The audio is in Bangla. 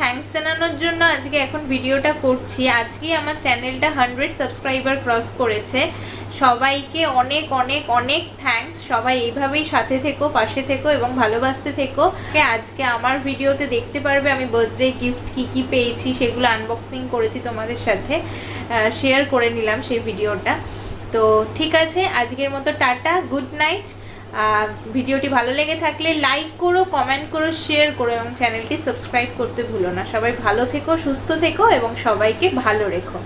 থ্যাঙ্কস জানানোর জন্য আজকে এখন ভিডিওটা করছি। আজকে আমার চ্যানেলটা 100 সাবস্ক্রাইবার ক্রস করেছে। সবাইকে অনেক অনেক অনেক থ্যাঙ্কস। সবাই এইভাবেই সাথে থেকো, পাশে থেকো এবং ভালোবাসতে থেকো। আজকে আমার ভিডিওতে দেখতে পারবে আমি বার্থডে গিফট কি কি পেয়েছি, সেগুলো আনবক্সিং করেছি, তোমাদের সাথে শেয়ার করে নিলাম সেই ভিডিওটা। তো ঠিক আছে, আজকের মতো টাটা, গুড নাইট। ভিডিওটি ভালো লেগে থাকলে লাইক করো, কমেন্ট করো, শেয়ার করো এবং চ্যানেলটি সাবস্ক্রাইব করতে ভুলো না। সবাই ভালো থেকো, সুস্থ থেকো এবং সবাইকে ভালো রেখো।